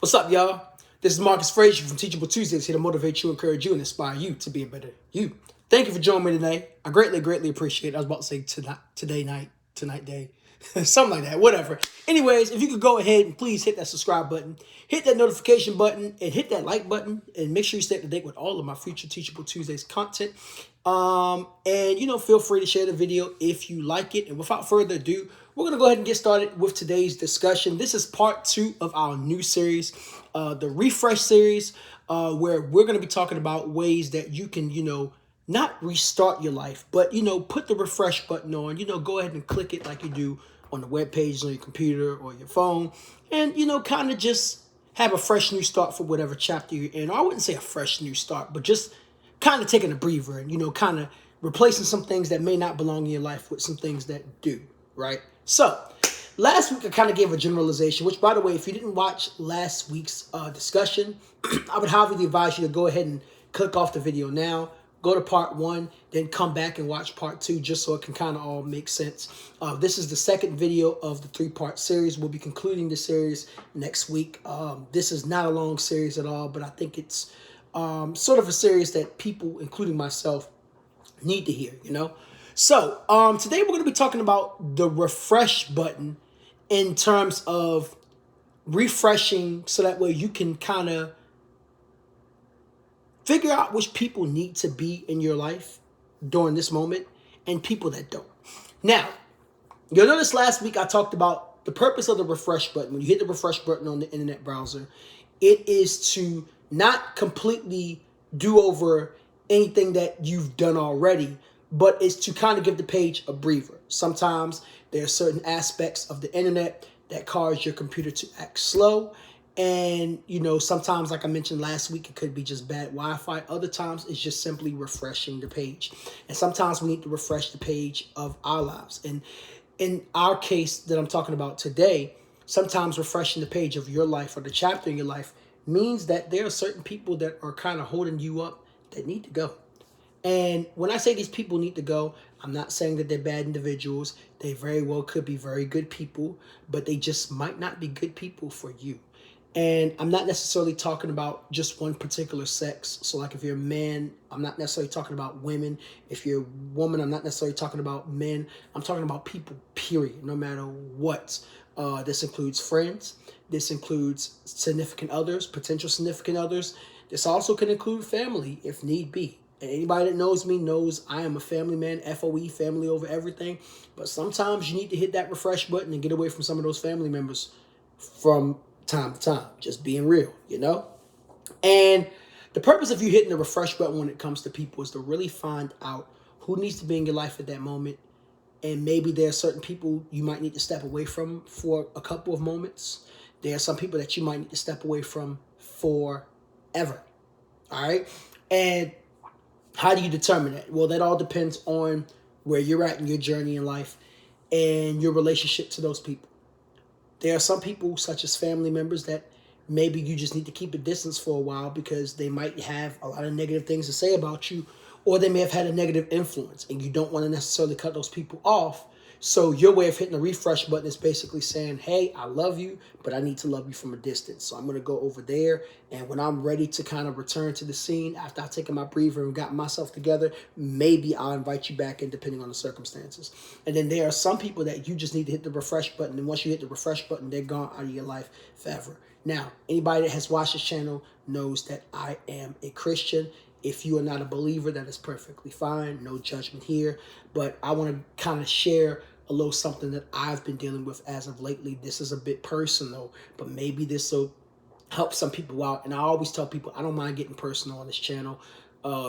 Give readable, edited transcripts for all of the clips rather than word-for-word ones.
What's up, y'all? This is Marcus Frazier from Teachable Tuesdays, here to motivate you, encourage you, and inspire you to be a better you. Thank you for joining me today. I greatly appreciate it. I was about to say tonight day, something like that, whatever. Anyways, if you could go ahead and please hit that subscribe button, hit that notification button, and hit that like button, and make sure you stay up to date with all of my future Teachable Tuesdays content. And feel free to share the video if you like it. And without further ado, we're going to go ahead and get started with today's discussion. This is part 2 of our new series, the Refresh series, where we're going to be talking about ways that you can, not restart your life, but, put the refresh button on, go ahead and click it like you do on the web page on your computer or your phone, and, kind of just have a fresh new start for whatever chapter you're in. Or I wouldn't say a fresh new start, but just kind of taking a breather and, kind of replacing some things that may not belong in your life with some things that do, right? So, last week I kind of gave a generalization, which, by the way, if you didn't watch last week's discussion, I would highly advise you to go ahead and click off the video now, go to part 1, then come back and watch part 2 just so it can kind of all make sense. This is the second video of the 3-part series. We'll be concluding the series next week. This is not a long series at all, but I think it's sort of a series that people, including myself, need to hear, So, today we're going to be talking about the refresh button in terms of refreshing so that way you can kind of figure out which people need to be in your life during this moment and people that don't. Now, you'll notice last week I talked about the purpose of the refresh button. When you hit the refresh button on the internet browser, it is to not completely do over anything that you've done already, but it's to kind of give the page a breather. Sometimes there are certain aspects of the internet that cause your computer to act slow. And, sometimes, like I mentioned last week, it could be just bad Wi-Fi. Other times, it's just simply refreshing the page. And sometimes we need to refresh the page of our lives. And in our case that I'm talking about today, sometimes refreshing the page of your life or the chapter in your life means that there are certain people that are kind of holding you up that need to go. And when I say these people need to go, I'm not saying that they're bad individuals. They very well could be very good people, but they just might not be good people for you. And I'm not necessarily talking about just one particular sex. So like if you're a man, I'm not necessarily talking about women. If you're a woman, I'm not necessarily talking about men. I'm talking about people, period, no matter what. This includes friends. This includes significant others, potential significant others. This also can include family if need be. And anybody that knows me knows I am a family man, FOE, family over everything. But sometimes you need to hit that refresh button and get away from some of those family members from time to time. Just being real, And the purpose of you hitting the refresh button when it comes to people is to really find out who needs to be in your life at that moment. And maybe there are certain people you might need to step away from for a couple of moments. There are some people that you might need to step away from forever. All right? And how do you determine that? Well, that all depends on where you're at in your journey in life and your relationship to those people. There are some people, such as family members, that maybe you just need to keep a distance for a while because they might have a lot of negative things to say about you, or they may have had a negative influence, and you don't want to necessarily cut those people off. So your way of hitting the refresh button is basically saying, hey, I love you, but I need to love you from a distance. So I'm going to go over there, and when I'm ready to kind of return to the scene, after I've taken my breather and gotten myself together, maybe I'll invite you back in depending on the circumstances. And then there are some people that you just need to hit the refresh button, and once you hit the refresh button, they're gone out of your life forever. Now, anybody that has watched this channel knows that I am a Christian. If you are not a believer, that is perfectly fine. No judgment here. But I want to kind of share a little something that I've been dealing with as of lately. This is a bit personal, but maybe this will help some people out. And I always tell people I don't mind getting personal on this channel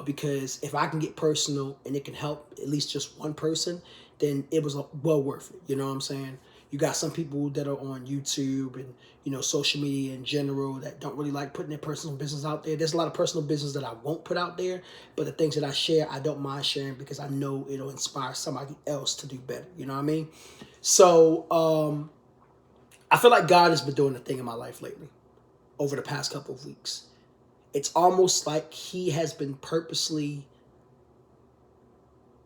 because if I can get personal and it can help at least just one person, then it was well worth it. You know what I'm saying? You got some people that are on YouTube and, social media in general that don't really like putting their personal business out there. There's a lot of personal business that I won't put out there, but the things that I share, I don't mind sharing because I know it'll inspire somebody else to do better. You know what I mean? So I feel like God has been doing a thing in my life lately over the past couple of weeks. It's almost like he has been purposely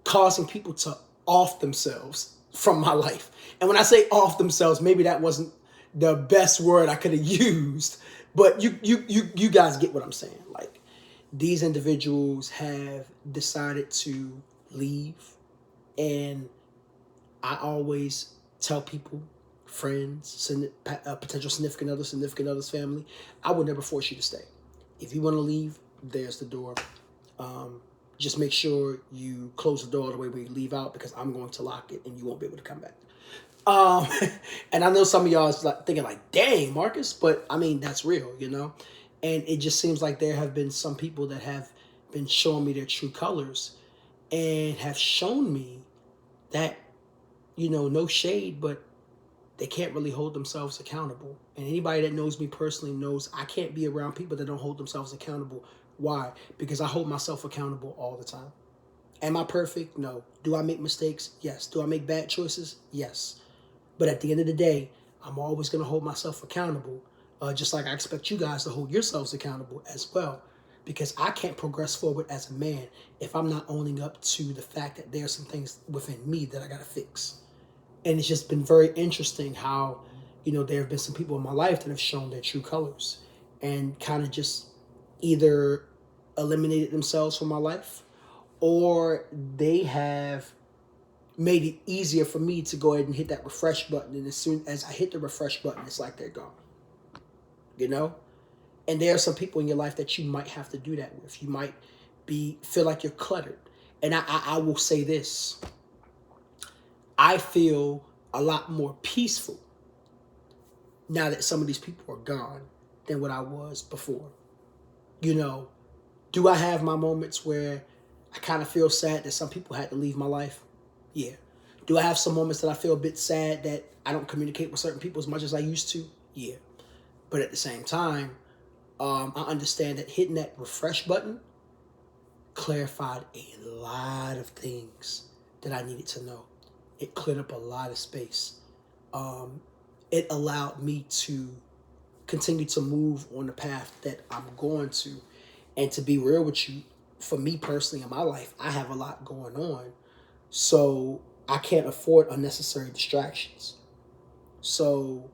causing people to off themselves from my life. And when I say off themselves, maybe that wasn't the best word I could have used. But you guys get what I'm saying. Like, these individuals have decided to leave, and I always tell people, friends, potential significant others, family, I would never force you to stay. If you want to leave, there's the door. Just make sure you close the door all the way when you leave out, because I'm going to lock it and you won't be able to come back. Um, and I know some of y'all is like thinking like, dang, Marcus, but I mean, that's real, you know? And it just seems like there have been some people that have been showing me their true colors and have shown me that, you know, no shade, but they can't really hold themselves accountable. And anybody that knows me personally knows I can't be around people that don't hold themselves accountable. Why? Because I hold myself accountable all the time. Am I perfect? No. Do I make mistakes? Yes. Do I make bad choices? Yes. But at the end of the day, I'm always going to hold myself accountable, just like I expect you guys to hold yourselves accountable as well. Because I can't progress forward as a man if I'm not owning up to the fact that there are some things within me that I got to fix. And it's just been very interesting how, you know, there have been some people in my life that have shown their true colors and kind of just either eliminated themselves from my life, or they have made it easier for me to go ahead and hit that refresh button. And as soon as I hit the refresh button, it's like they're gone. You know? And there are some people in your life that you might have to do that with. You might feel like you're cluttered. And I will say this. I feel a lot more peaceful now that some of these people are gone than what I was before. You know, do I have my moments where I kind of feel sad that some people had to leave my life? Yeah. Do I have some moments that I feel a bit sad that I don't communicate with certain people as much as I used to? Yeah. But at the same time, I understand that hitting that refresh button clarified a lot of things that I needed to know. It cleared up a lot of space. It allowed me to continue to move on the path that I'm going to. And to be real with you, for me personally in my life, I have a lot going on. So I can't afford unnecessary distractions. So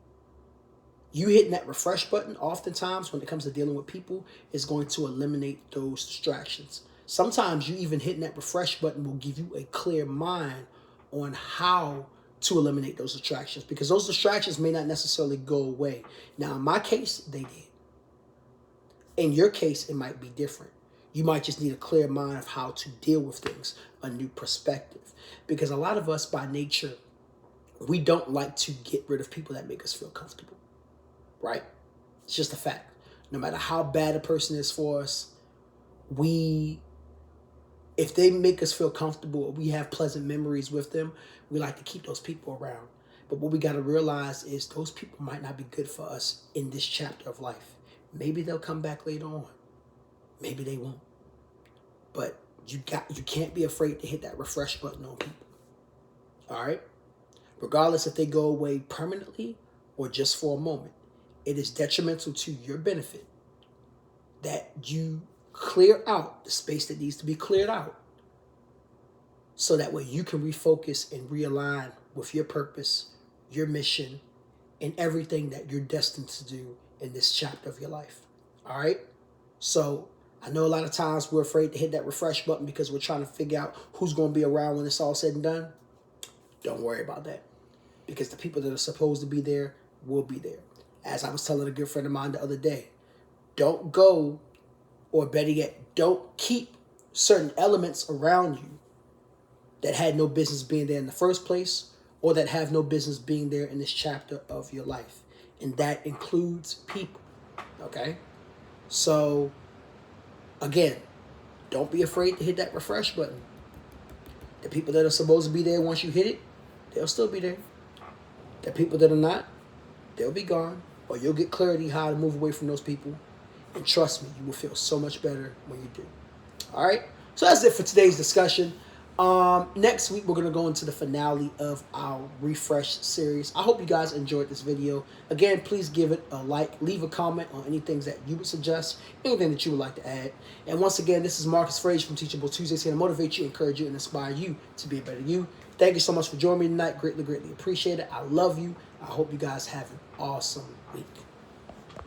you hitting that refresh button oftentimes when it comes to dealing with people is going to eliminate those distractions. Sometimes you even hitting that refresh button will give you a clear mind on how to eliminate those distractions, because those distractions may not necessarily go away. Now, in my case, they did. In your case, it might be different. You might just need a clear mind of how to deal with things, a new perspective. Because a lot of us, by nature, we don't like to get rid of people that make us feel comfortable, right? It's just a fact. No matter how bad a person is for us, if they make us feel comfortable or we have pleasant memories with them, we like to keep those people around. But what we got to realize is those people might not be good for us in this chapter of life. Maybe they'll come back later on. Maybe they won't. But you can't be afraid to hit that refresh button on people. All right? Regardless if they go away permanently or just for a moment, it is detrimental to your benefit that you clear out the space that needs to be cleared out, so that way you can refocus and realign with your purpose, your mission, and everything that you're destined to do in this chapter of your life. All right? So I know a lot of times we're afraid to hit that refresh button because we're trying to figure out who's going to be around when it's all said and done. Don't worry about that, because the people that are supposed to be there will be there. As I was telling a good friend of mine the other day, don't go, or better yet, don't keep certain elements around you that had no business being there in the first place, or that have no business being there in this chapter of your life. And that includes people, okay? So, again, don't be afraid to hit that refresh button. The people that are supposed to be there once you hit it, they'll still be there. The people that are not, they'll be gone, or you'll get clarity how to move away from those people. And trust me, you will feel so much better when you do. All right? So that's it for today's discussion. Next week, we're going to go into the finale of our refresh series. I hope you guys enjoyed this video. Again, please give it a like. Leave a comment on any things that you would suggest, anything that you would like to add. And once again, this is Marcus Frage from Teachable Tuesdays, here to motivate you, encourage you, and inspire you to be a better you. Thank you so much for joining me tonight. Greatly, greatly appreciate it. I love you. I hope you guys have an awesome week.